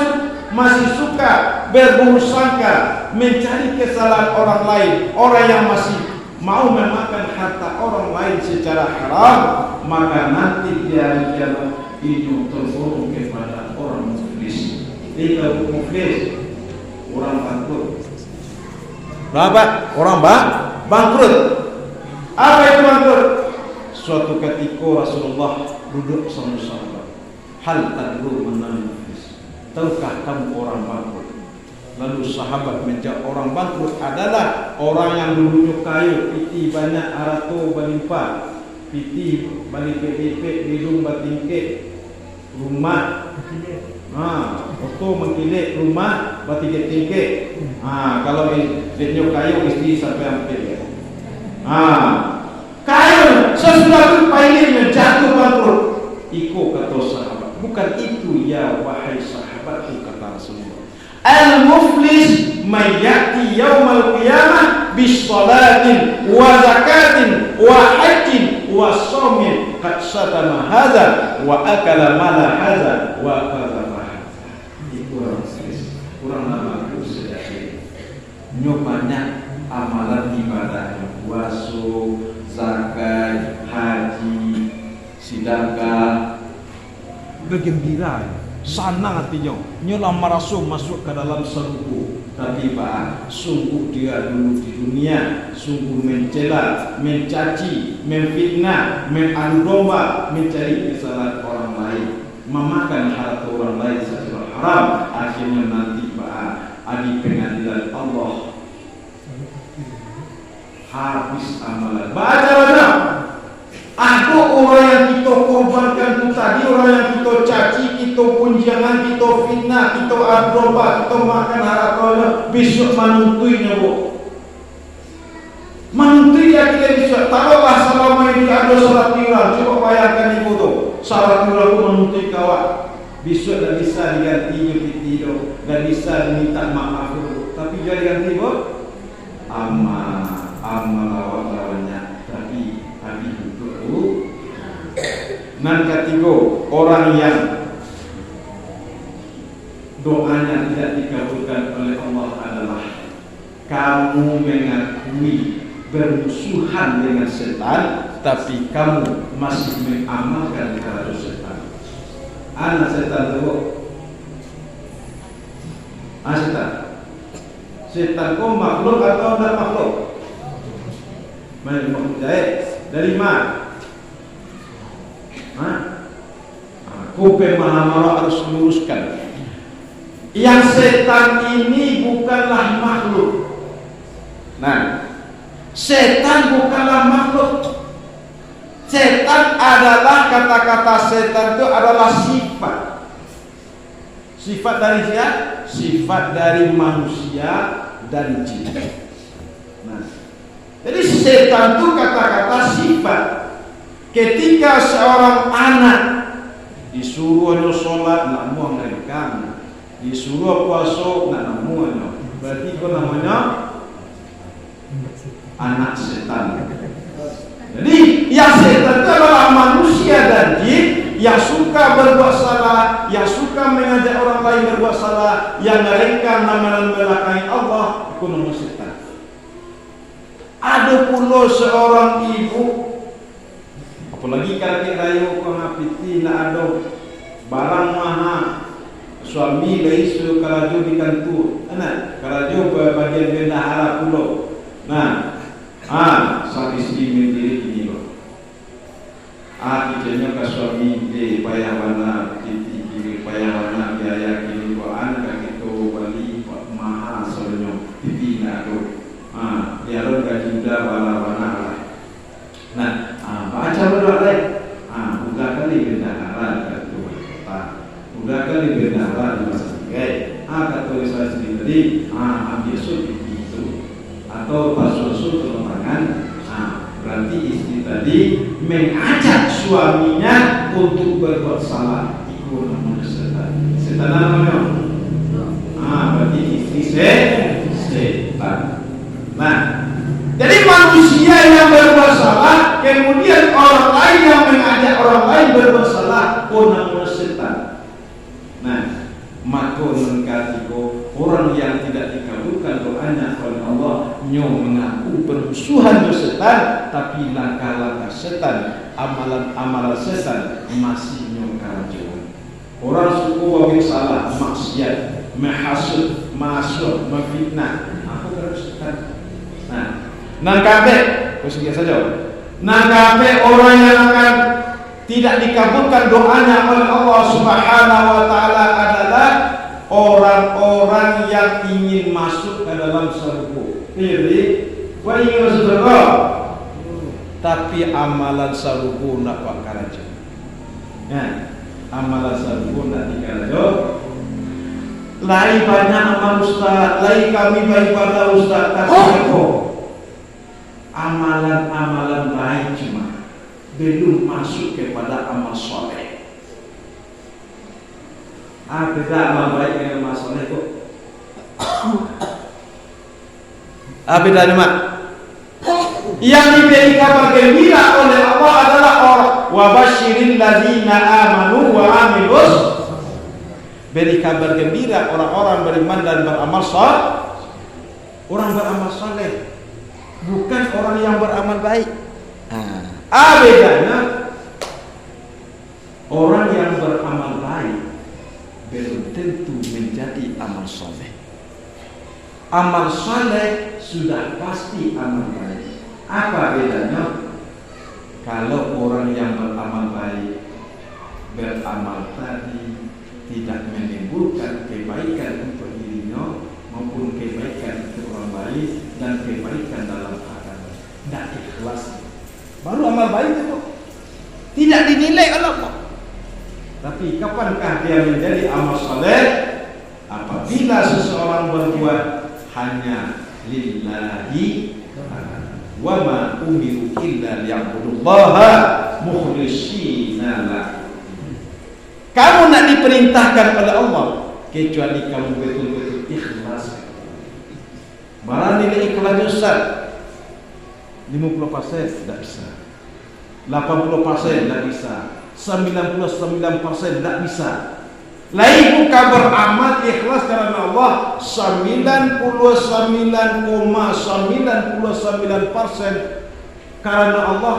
masih suka berburuk sangka, mencari kesalahan orang lain, orang yang masih mau memakan harta orang lain secara haram, maka nanti di hari kiamat ini tergolong kepada orang muflis. Itu muflis, orang bangkrut. Berapa? Orang bangkrut. Apa itu bangkrut? Suatu ketika Rasulullah duduk sama sahabat. Hal tadru man muflis. Tahukah kamu orang bangkrut? Lalu sahabat menjawab, orang bangkrut adalah orang yang dulunya kayu, piti banyak, arato berlimpah, piti balik PDP, hidung batingke, rumah, oto mengkilik, rumah batingke, kalau dulunya kayu istri sampai hampir, kayu sesuatu pailingnya jatuh bangkrut. Iko kata sahabat, bukan itu ya wahai sahabatku, kata Rasulullah. Al-muflis man ya'ti yaumal qiyamah bis-salatin wa zakatin wa hajjin wa shaumin qad satama hadza wa akala mala hadza wa qadha hadza. Itu orang muflis, orang lama sedekah. Nyobanya amalan ibadahnya, puasa, zakat, haji, sedekah, bergembira. Sana hatinya, nyolah merasuk masuk ke dalam seruku. Tapi Pak, sungguh dia dulu di dunia sungguh mencela, mencaci, memfitnah, mengadu domba, mencari kesalahan orang lain, memakan harta orang lain secara haram. Akhirnya nanti Pak, di pengadilan Allah habis amalan. Baca. Aku orang yang kita korbankan itu tadi, orang yang kita caci, kita punjangan, kita fitnah, kita adroba, kita makan harapnya, besok manuntuinya bu. Manuntui dia kita besok. Taruhlah selama ini ada salat tiuran, coba bayangkan ibu tu. Salat tiuran itu manuntui kawan. Besok dah bisa diganti tidur, dah bisa diminta maaf dulu. Tapi dia diganti bu, amal lawan-lawannya. Tapi habis itu. Nan ketiga, orang yang doanya tidak dikabulkan oleh Allah adalah kamu mengakui bermusuhan dengan setan, tapi kamu masih mengamalkan cara setan. Anak setan itu, setan kau makhluk atau tidak makhluk? Makhluk dari mana? Kuping maha harus meluruskan. Yang setan ini bukanlah makhluk. Nah, setan bukanlah makhluk. Setan adalah, kata-kata setan itu adalah sifat. Sifat dari siapa? Sifat dari manusia dan jin. Nah, jadi setan itu kata-kata sifat. Ketika seorang anak disuruh sholat nak muang rekam, disuruh puasa nak muang, berarti itu namanya anak setan. Jadi yang setan itu adalah manusia dan jin yang suka berbuat salah, yang suka mengajak orang lain berbuat salah, yang mereka nama membelakangi Allah, itu namanya setan. Ada pula seorang ibu, apalagi kakek rayu kau ngapiti nak ada barang mahal, suami leisu kalajo di kantor, kalajo bagian bendahara pulau. Nah, saat istri mendiri ini loh. Kitanya ke suami payah mana, titi payah mana biaya kini kau anak itu balik mahal soalnya titi nak tu. Dia lo gaji dah bala-bala. Nah, baca berdoa lain. Udah kali bendahara kata udah kali bendahara di masa tiga. Kata saya sendiri tadi, ambil suci itu atau basuh tangan. Berarti istri tadi mengajak suaminya untuk berbuat salah. Itu namanya setan. Setan namanya. Berarti istri setan. Nah, jadi manusia yang berbuat salah, kemudian orang lain yang mengajak orang lain berbuat salah, setan. Nah, maka mengkatiko orang yang tidak dikabulkan doanya oleh Allah nyong mengaku bermusuhan dengan setan, tapi langkah-langkah setan, amalan-amalan setan masih nyong karajuan. Orang suku wabik salah, maksiat, menghasut, masuk, memfitnah, aku terus setan. Nah, nangkape, posisi saja. Nangkape orang yang akan tidak dikabulkan doanya oleh Allah Subhanahu wa taala adalah orang-orang yang ingin masuk ke dalam surga. Jadi, wa ingin masuk surga, tapi amalan surga nak buat karaja. Ya, amalan surga nak dikaraja. Lai banyak amal ustaz, lai kami baik pada ustaz, tapi amalan-amalan baik cuma belum masuk kepada amal soleh. Beda amal baik dengan amal soleh kok. Beda mak. Yang diberi kabar gembira oleh Allah adalah orang wabashirin ladzina amanu wa amilus. Beri kabar gembira orang-orang beriman dan beramal soleh. Orang beramal soleh, bukan orang yang beramal baik. Bedanya orang yang beramal baik belum tentu menjadi amal soleh. Amal soleh sudah pasti amal baik. Apa bedanya? Kalau orang yang beramal baik beramal tadi tidak menimbulkan kebaikan untuk dirinya maupun kebaikan untuk orang lain dan kebaikan dalam agama, tidak ikhlas, baru amal baik itu tidak dinilai oleh Allah. Tapi kapankah dia menjadi amal soleh? Apabila seseorang berbuat hanya lillahi wa ma umiru illa liya'budullaha mukhlishina lah. Kamu nak diperintahkan oleh Allah kecuali kamu betul-betul ikhlas. Barang nilai ikhlasnya Ustaz 50% tidak bisa, 80% tidak bisa, 99% tidak bisa. Lain bukan beramal ikhlas karena Allah 99,99% karena Allah,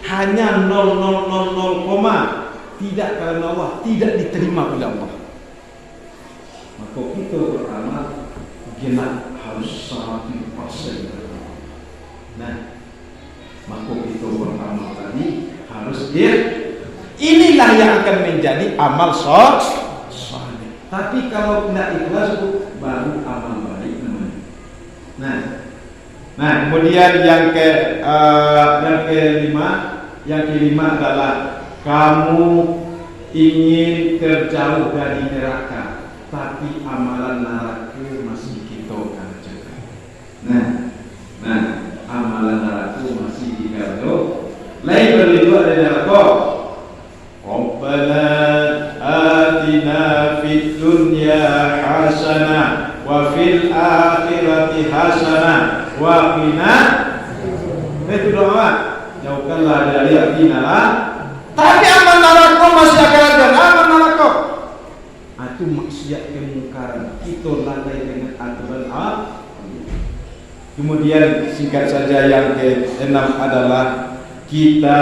hanya 0,000, tidak karena Allah, tidak diterima oleh Allah. Maka kita beramal genap harus 100%. Nah, maka kita beramal tadi harus inilah yang akan menjadi amal soleh. Tapi kalau tidak ikhlas baru amal baik namanya. Nah, kemudian yang kelima adalah kamu ingin terjauh dari neraka, tapi amalan neraka masih kita kerjakan. Nah, amalan neraka masih dikerjakan. Lain berdua dari neraka. Rabbana atina fid dunya hasanah wa fil akhirati hasanah wa qina. Itu doa. Jauhkanlah dari api neraka. Tapi amal neraka masih akan ada. Amal neraka itu maksiat kemungkaran, kita lalai dengan aturan Allah. Kemudian singkat saja yang ke-6 adalah kita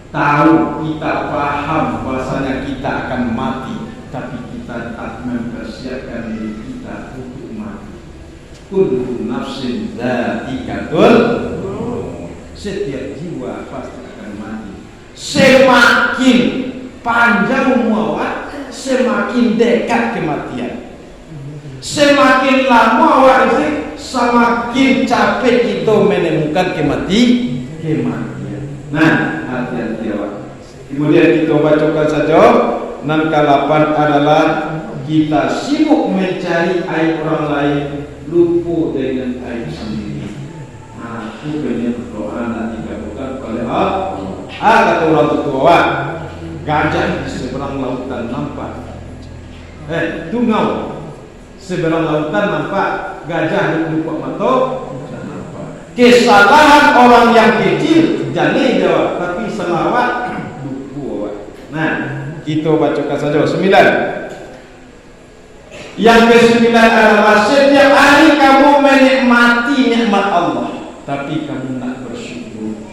tahu, kita paham bahwasanya kita akan mati, tapi kita tak mempersiapkan diri kita untuk mati. Kullu nafsin dha'iqatul maut. Setiap jiwa pasti akan mati. Semakin panjang umur, semakin dekat kematian. Semakin lama awak ini, semakin capek kita menemukan kematian. Nah, hati-hati awak. Kemudian kita bacakan saja. 6 ke 8 adalah kita sibuk mencari aib orang lain, lupa dengan aib sendiri. Nah, bukannya berdoa nanti dikabulkan oleh Allah. Kata orang tua, gajah di seberang lautan nampak. Tungau seberang lautan nampak, gajah di lupa mata nampak. Kesalahan orang yang kecil jangan jawab, tapi selawat lupa. Nah, Kita bacakan saja 9. Yang ke-9 adalah setiap hari kamu menikmati nikmat Allah, tapi kamu nak bersyukur.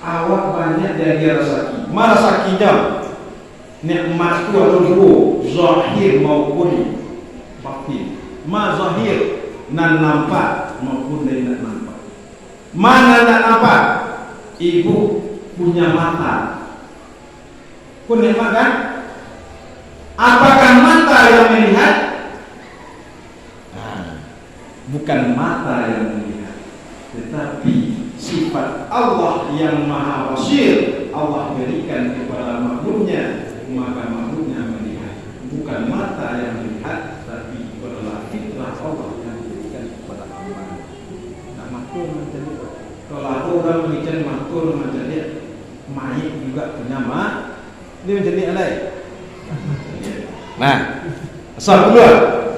Awak banyak dari rezeki. Mana rezekinya? Nikmat itu ada dua, zahir maupun batin. Ma zahir nan nampak maupun tidak nampak. Mana tak nampak? Ibu punya mata. Kau nikmat kan? Apakah mata yang melihat? Bukan mata yang melihat, tetapi sifat Allah yang maha basir Allah berikan kepada makhluknya, maka makhluknya melihat. Bukan mata yang melihat, tapi adalah fitrah Allah yang diberikan kepada hamba. Nah, makhluk macam itu. Kalau ada orang melihat makhluk macam dia, mayat juga punya mak. Dia macam ni alai. Nah, asal dulu.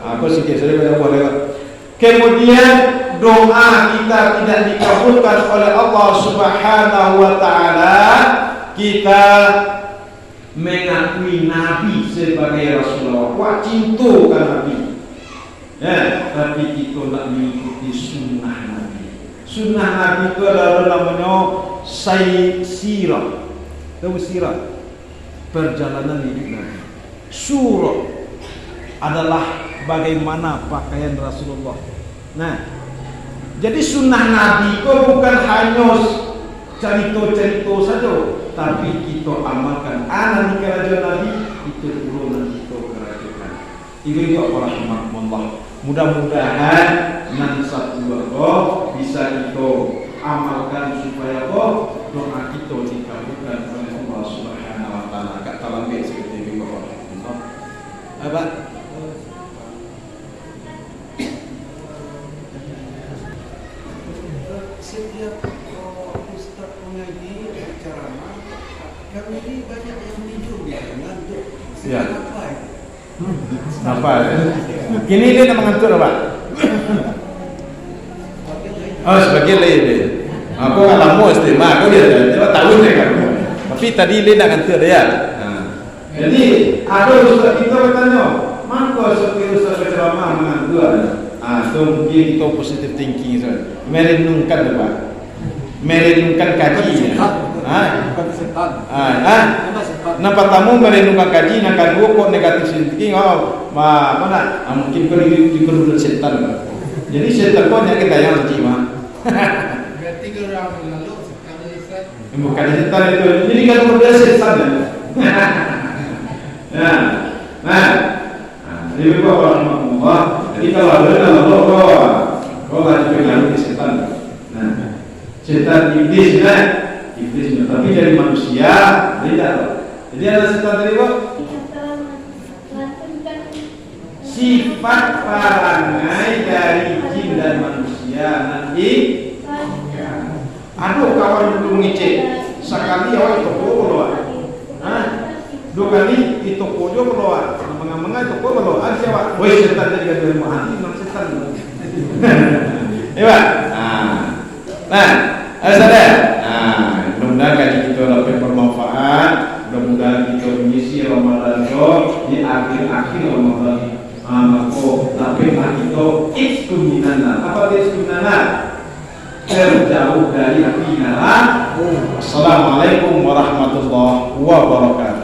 Aku sikit saja boleh. Kemudian doa kita tidak dikabulkan oleh Allah Subhanahu wa taala, kita mengakui Nabi sebagai Rasulullah. Wah, cintakan Nabi. Ya, tapi kita nak mengikuti sunnah Nabi. Sunnah Nabi itu adalah namanya sirah. Tahu sirah? Perjalanan hidup Nabi. Surah adalah bagaimana pakaian Rasulullah. Nah, jadi sunnah Nabi itu bukan hanya cerita-cerita saja, tapi kita amalkan. Anak kerajaan Nabi itu turunan kita kerajaan. Ini juga rahmatullah. Mudah-mudahan nanti satu dua bisa kita amalkan supaya doa kita dikabulkan oleh Allah Subhanahu wa taala. Kak talambe seperti itu rahmatullah. Apa? Setiap ustaz mengaji ceramah, kami ini banyak yang tidur di ngantuk. Ya. Apa ya? Apa? Kini dia nak mengantuk apa? Oh, sebagian lain dia. Aku kan lama istimewa, aku dia tahu dia kan. Tapi tadi dia nak ngantuk dia. Jadi ada ustaz kita bertanya, maka seperti ustaz berceramah mengantuk? Tu mungkin kita positive thinking saja. Merenungkan apa? Merenungkan kaji. Bukan setan. Nampak tamu merenungkan kaji, nak kedua kok negatif thinking. Apa nak? Mungkin kau dikerudut setan. Jadi setan kau yang kita yang suci mah. Berarti orang lalu sekarang Ustaz. Bukan setan itu. Jadi kalau berbeda setan. Nah, ini berapa rahmatullah. Jadi kalau ada kau lagi pengaruh di setan. Nah, setan iblis kan? Iblis, tapi dari manusia tidak. Jadi ada setan dari apa? Sifat perangai dari jin dan manusia nanti. Aduh, kawan dulu mengecek. Sekali awak itu keluar. Dua kali itu kojo keluar, mengamang itu kojo keluar. Siapa? Woi setan jadi dari mahal, non setan. Iya. Saudara. Mudah-mudahan kaji kita dapat bermanfaat. Mudah-mudahan kita mengisi Ramadan di akhir-akhir Ramadan. Maka dapat kita iskuminana. Apa iskuminana? Terjauh dari api neraka. Assalamualaikum warahmatullahi wabarakatuh.